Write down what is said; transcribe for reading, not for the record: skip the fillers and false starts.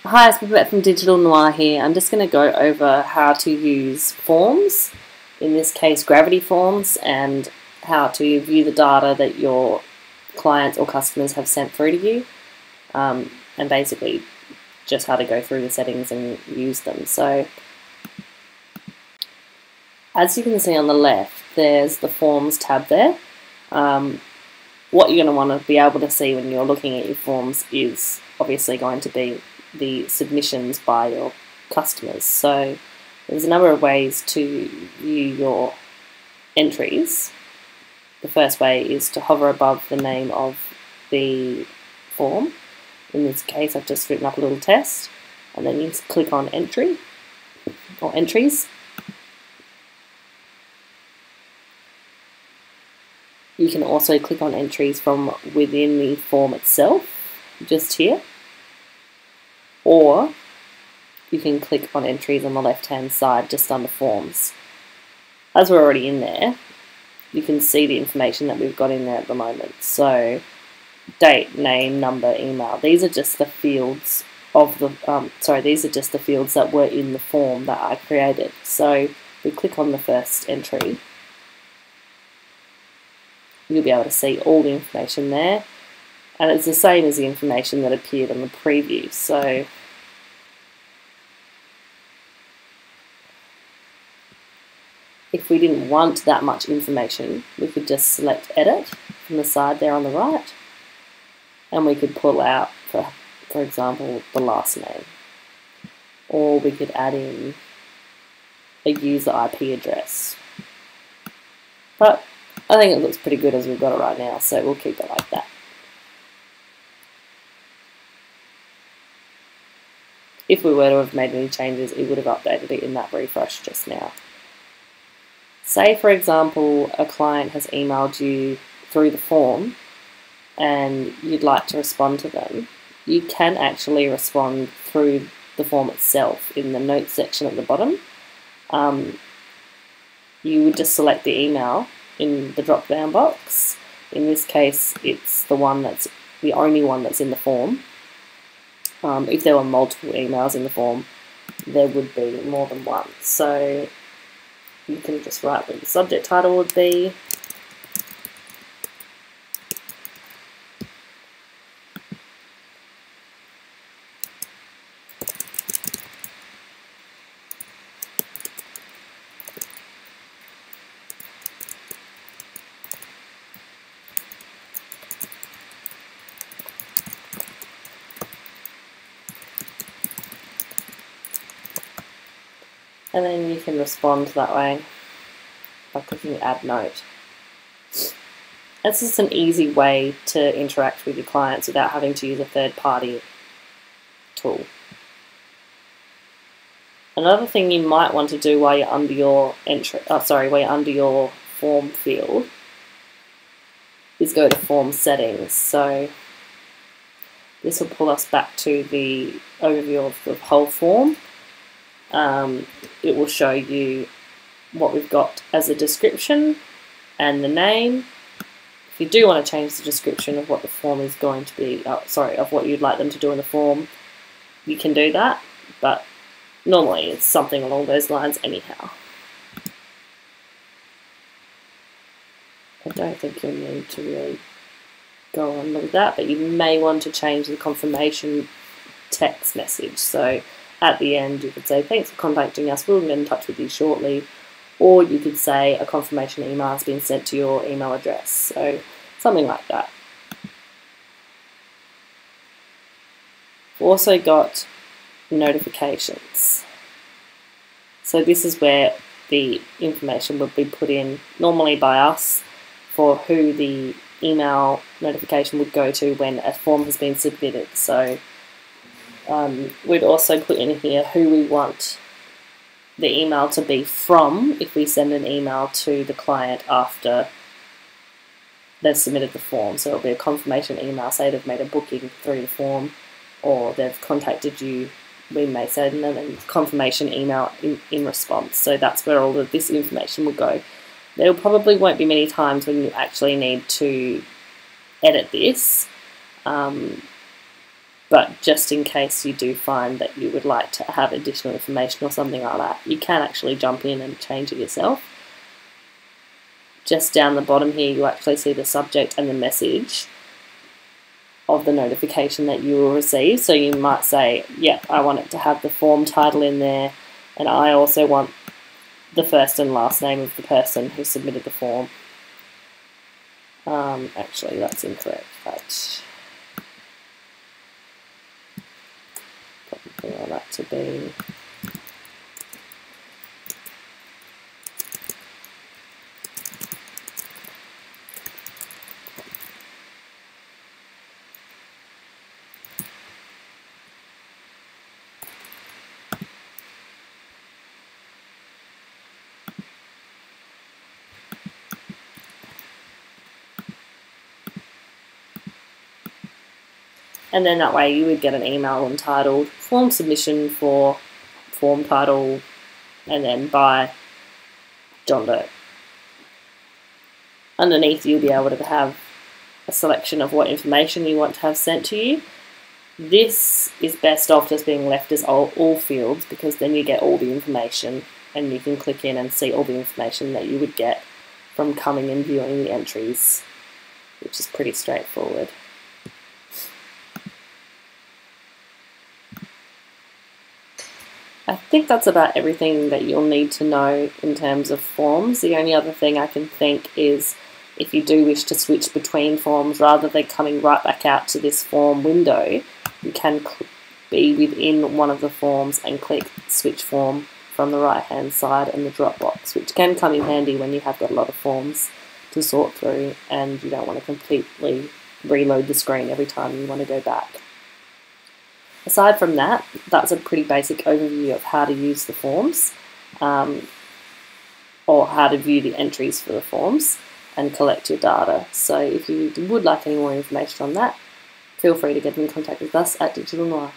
Hi, it's Babette from Digital Noir here. I'm just going to go over how to use forms, in this case gravity forms, and how to view the data that your clients or customers have sent through to you, and basically just how to go through the settings and use them. So as you can see on the left, there's the Forms tab there. What you're going to want to be able to see when you're looking at your forms is obviously going to be the submissions by your customers. So there's a number of ways to view your entries. The first way is to hover above the name of the form. In this case, I've just written up a little test, and then you click on Entry or Entries. You can also click on entries from within the form itself, just here. Or you can click on entries on the left-hand side, just under forms. As we're already in there, you can see the information that we've got in there at the moment. So, date, name, number, email. These are just the fields of the, these are just the fields that were in the form that I created. So, we click on the first entry. You'll be able to see all the information there, and it's the same as the information that appeared on the preview. So if we didn't want that much information, we could just select Edit from the side there on the right, and we could pull out, for example, the last name, or we could add in a user IP address. But I think it looks pretty good as we've got it right now, so we'll keep it like that. If we were to have made any changes, it would have updated it in that refresh just now. Say, for example, a client has emailed you through the form and you'd like to respond to them. You can actually respond through the form itself in the notes section at the bottom. You would just select the email in the drop-down box. In this case, it's the one that's the only one that's in the form. If there were multiple emails in the form, there would be more than one. So you can just write what the subject title would be. And then you can respond that way by clicking Add Note. It's just an easy way to interact with your clients without having to use a third-party tool. Another thing you might want to do while you're under your form field is go to Form Settings. So this will pull us back to the overview of the whole form. It will show you what we've got as a description and the name. If you do want to change the description of what the form is going to be, of what you'd like them to do in the form, you can do that, but normally it's something along those lines anyhow. I don't think you'll need to really go on with that, but you may want to change the confirmation text message. So at the end, you could say, "Thanks for contacting us, we'll get in touch with you shortly." Or you could say, "A confirmation email has been sent to your email address." So something like that. We've also got notifications. So this is where the information would be put in, normally by us, for who the email notification would go to when a form has been submitted. So we'd also put in here who we want the email to be from if we send an email to the client after they've submitted the form. So it'll be a confirmation email, say they've made a booking through the form, or they've contacted you, we may send them a confirmation email in response. So that's where all of this information will go. There probably won't be many times when you actually need to edit this. But just in case you do find that you would like to have additional information or something like that, you can actually jump in and change it yourself. Just down the bottom here, you actually see the subject and the message of the notification that you will receive. So you might say, yeah, I want it to have the form title in there, and I also want the first and last name of the person who submitted the form. Actually, that's incorrect. But probably want that to be and then that way you would get an email entitled form submission for form title and then by John Doe. Underneath you'll be able to have a selection of what information you want to have sent to you. This is best off just being left as all fields, because then you get all the information and you can click in and see all the information that you would get from coming and viewing the entries, which is pretty straightforward. I think that's about everything that you'll need to know in terms of forms. The only other thing I can think is if you do wish to switch between forms, rather than coming right back out to this form window, you can be within one of the forms and click switch form from the right hand side in the drop box, which can come in handy when you have got a lot of forms to sort through and you don't want to completely reload the screen every time you want to go back. Aside from that, that's a pretty basic overview of how to use the forms, or how to view the entries for the forms and collect your data. So if you would like any more information on that, feel free to get in contact with us at Digital Noir.